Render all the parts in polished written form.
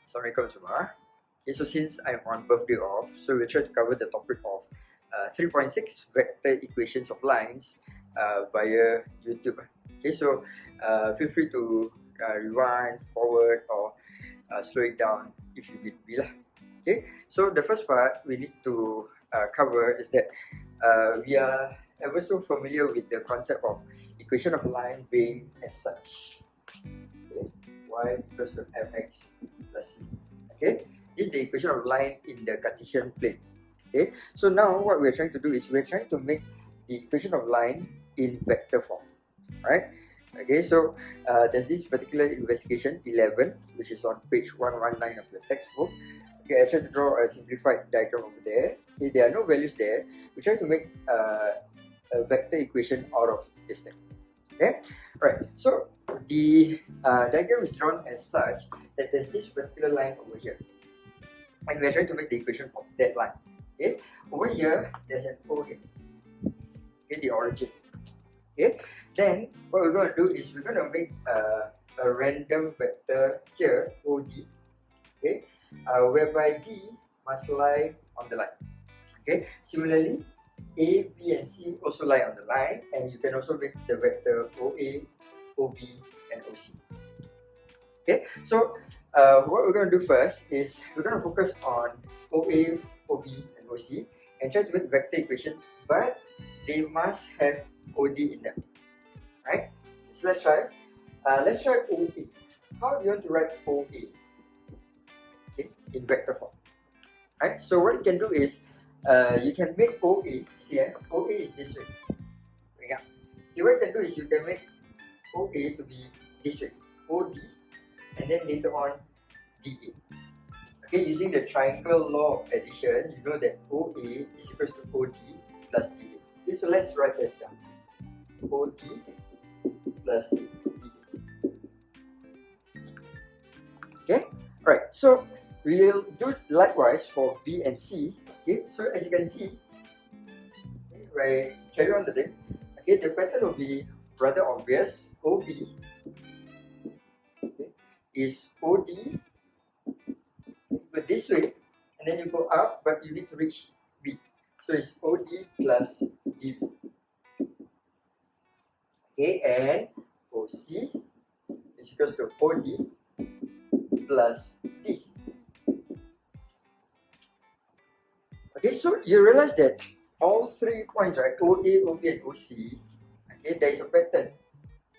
Assalamualaikum semua. Okay, so since I'm on birthday off, so we'll try to cover the topic of 3.6 vector equations of lines via YouTube. Okay, so feel free to rewind, forward, or slow it down if you need be lah. Okay, so the first part we need to cover is that we are ever so familiar with the concept of equation of line being as such. Okay, y equals to mx plus c. Okay, this is the equation of line in the Cartesian plane. Okay, so now what we're trying to do is we're trying to make the equation of line in vector form. Right? Okay, so there's this particular investigation 11, which is on page 119 of your textbook. Okay, I try to draw a simplified diagram over there. Okay, there are no values there. We try to make a vector equation out of this thing. Okay, right. So the diagram is drawn as such that there's this particular line over here, and we're trying to make the equation of that line. Okay, over here there's an O here. Okay, the origin. Okay, then what we're going to do is we're going to make a random vector here, OD. Okay, whereby D must lie on the line. Okay, similarly, A, B, and C also lie on the line, and you can also make the vector OA, OB, and OC. Okay, so what we're going to do first is we're going to focus on OA, OB, and OC and try to make vector equation, but they must have OD in them. Right? So let's try. Let's try OA. How do you want to write OA? Okay, in vector form. Right? So what you can do is you can make OA. See, OA is this way. Yeah. Okay, what you can do is you can make OA to be this way, OD, and then later on DA. Okay, using the triangle law of addition, you know that OA is equals to OD plus DA. Okay, so let's write that down. OD plus DA. Okay, right. So we'll do likewise for B and C. Okay, so as you can see, okay, right, carry on the thing. Okay, the pattern will be rather obvious. OB, okay, is OD. You go this way, and then you go up, but you need to reach B. So it's OD plus DB. Okay, and OC is equals to OD plus DC. Okay, so you realize that all 3 points, right, OA, OB, and OC, okay, there is a pattern.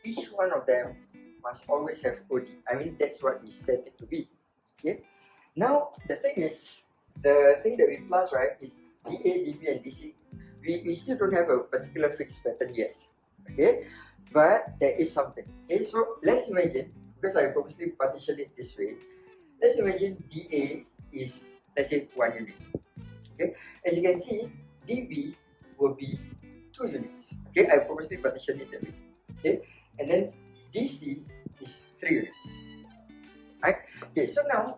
Each one of them must always have OD. I mean, that's what we set it to be. Okay, now the thing is, the thing that we plus, right, is DA, DB, and DC. We still don't have a particular fixed pattern yet. Okay, but there is something. Okay, so let's imagine, because I purposely partitioned it this way, let's imagine DA is, let's say, 1 unit. Okay, as you can see, DB will be 2 units. Okay, I purposely partitioned it that way. Okay, and then DC is 3 units. Right? Okay, so now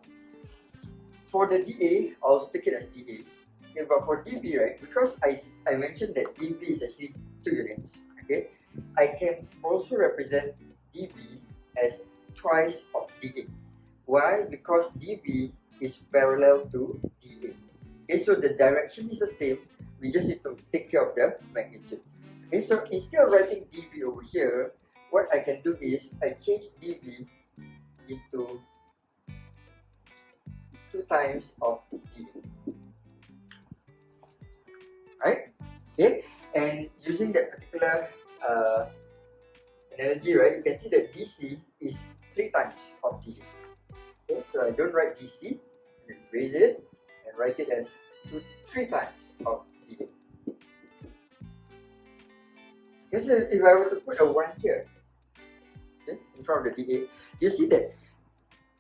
for the DA, I'll stick it as DA. Okay, but for DB, right, because I mentioned that DB is actually 2 units. Okay, I can also represent DB as twice of DA. Why? Because DB is parallel to DA. Okay, so the direction is the same. We just need to take care of the magnitude. Okay, so instead of writing DB over here, what I can do is I change DB into 2 times of DA. Right? Okay, and using that particular analogy, right, you can see that DC is 3 times of DA. Okay, so I don't write DC, and erase it and write it as 3 times of DA. Okay, so if I were to put a 1 here, okay, in front of the DA, you see that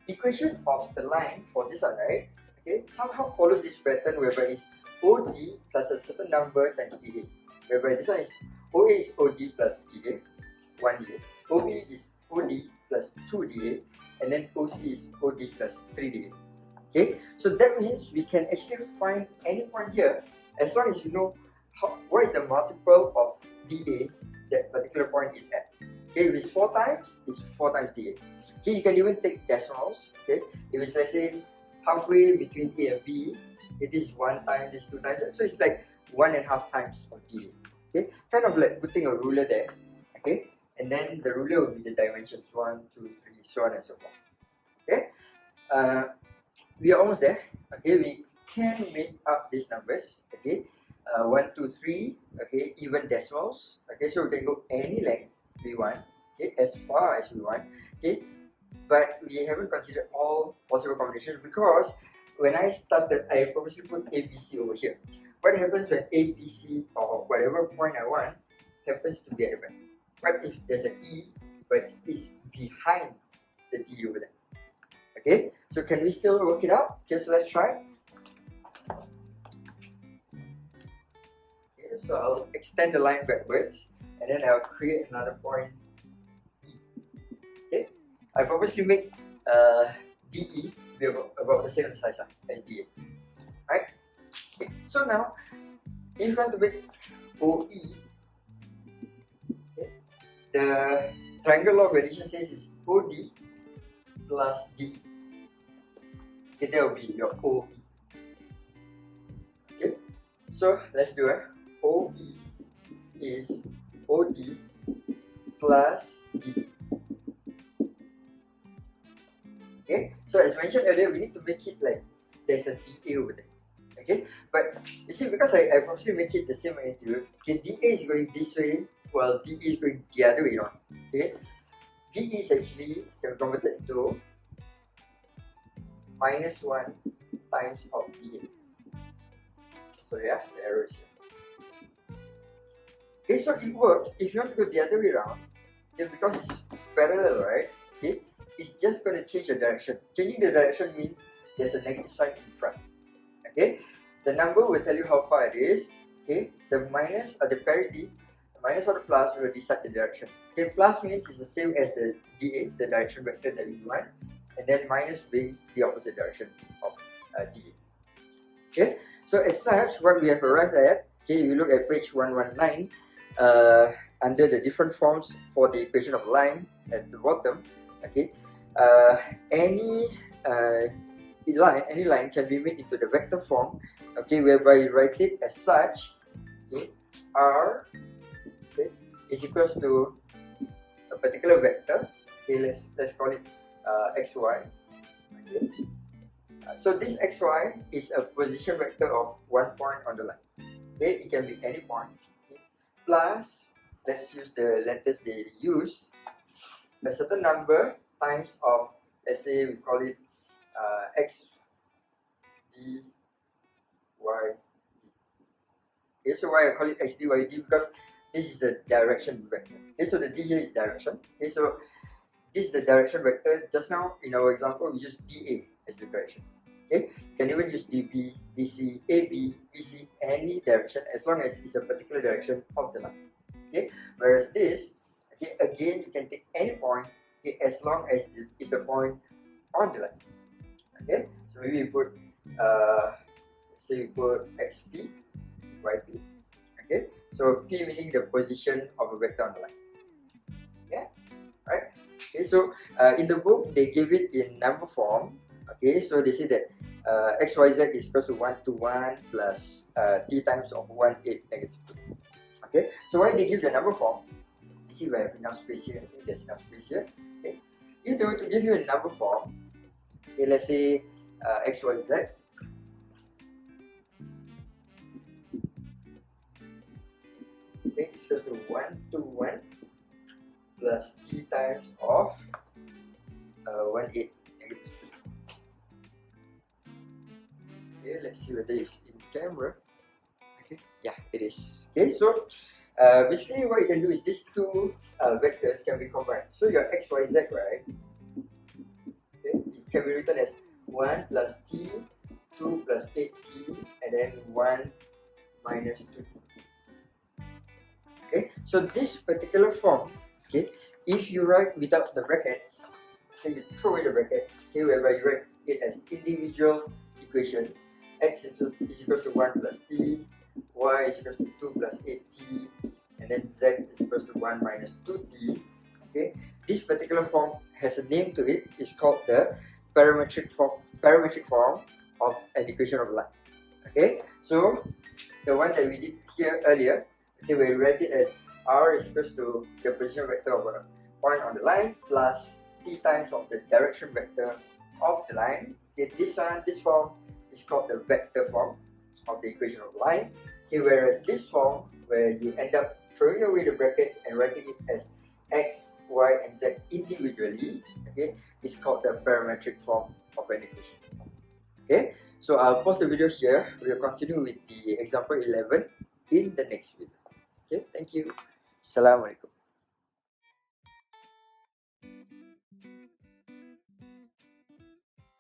equation of the line for this one, right, okay, somehow follows this pattern whereby it's OD plus a certain number times DA, whereby this one is OA is OD plus DA, 1 DA, OB is OD plus 2 DA, and then OC is OD plus 3 DA. Okay, so that means we can actually find any point here as long as you know what is the multiple of DA that particular point is at. Okay, if it's 4 times, it's 4 times DA. Okay, you can even take decimals. Okay, if it's, let's say, halfway between A and B, it is 1 time, this 2 times, so it's like 1.5 times of dA. Okay, kind of like putting a ruler there. Okay, and then the ruler will be the dimensions 1, 2, 3, so on and so forth. Okay, we are almost there. Okay, we can make up these numbers. Okay, 1, 2, 3. Okay, even decimals. Okay, so we can go any length we want. Okay, as far as we want. Okay, but we haven't considered all possible combinations because when I started, I purposely put ABC over here. What happens when ABC or whatever point I want happens to be at the back? What if there's an E but it's behind the D over there? Okay, so can we still work it out? Okay, so let's try. Okay, so I'll extend the line backwards and then I'll create another point E. Okay, I purposely make DE be about the same size as DA. Right? Okay, so now if you want to make OE, okay, the triangle law of addition says is OD plus DE. Okay, that will be your OE. Okay, so let's do it. OE is OD plus DE. Okay, so as mentioned earlier, we need to make it like there's a DA over there. Okay, but you see, because I purposely make it the same magnitude, okay, DA is going this way while DE is going the other way around. Okay, DE is actually can be converted into -1 times of DA. So yeah, the arrow is here. Okay, so it works if you want to go the other way around. Okay, because it's parallel, right? Okay, it's just going to change the direction. Changing the direction means there's a negative sign in front. Okay, the number will tell you how far it is. Okay, the minus or the parity, the minus or the plus will decide the direction. Okay, plus means it's the same as the dA, the direction vector that we want, and then minus being the opposite direction of dA. Okay, so as such, what we have arrived at, okay, if you look at page 119, under the different forms for the equation of line at the bottom, okay, any line can be made into the vector form, okay, whereby you write it as such. Okay, R, okay, is equals to a particular vector. Okay, let's call it xy. Okay, so this xy is a position vector of 1 point on the line. Okay, it can be any point. Okay, plus, let's use the letters they use, a certain number times of, let's say we call it x d y d. Okay, so why I call it x d y d? Because this is the direction vector. Okay, so the d here is direction. Okay, so this is the direction vector. Just now in our example, we use dA as the direction. Okay, you can even use dB, dC, AB, BC, any direction as long as it's a particular direction of the line. Okay, whereas this, okay, again you can take any point, okay, as long as it's the point on the line. Okay, so maybe we put say we put xp, yp. Okay, so p meaning the position of a vector on the line. Yeah, right. Okay, so in the book they give it in number form. Okay, so they say that xyz is equal to 1 to 1 plus t times of 1, 8, negative 2. Okay, so why they give the number form? You see, we have enough space here. Okay, there's enough space here. Okay, if they were to give you a number form, okay, let's say xyz. Okay, it's equal to 1 to 1 plus t times of 1, 8, negative 2. Okay, let's see whether it's in camera. Okay, yeah, it is. Okay, so basically what you can do is these two vectors can be combined. So your xyz, right? Okay, it can be written as 1 plus t, 2 plus 8t, and then 1 minus 2t. Okay, so this particular form, okay, if you write without the brackets, okay, you throw away the brackets, okay, whereby you write it as individual equations. X is equals to 1 plus t, y is equals to 2 plus 8t, and then z is equals to 1 minus 2t. Okay, this particular form has a name to it. It's called the parametric form of an equation of line. Okay, so the one that we did here earlier, okay, we write it as r is equals to the position vector of a point on the line plus t times of the direction vector of the line. Okay, this form is called the vector form of the equation of line. Okay, whereas this form, where you end up throwing away the brackets and writing it as x, y, and z individually, okay, is called the parametric form of an equation. Okay, so I'll pause the video here. We'll continue with the example 11 in the next video. Okay, thank you. Assalamualaikum.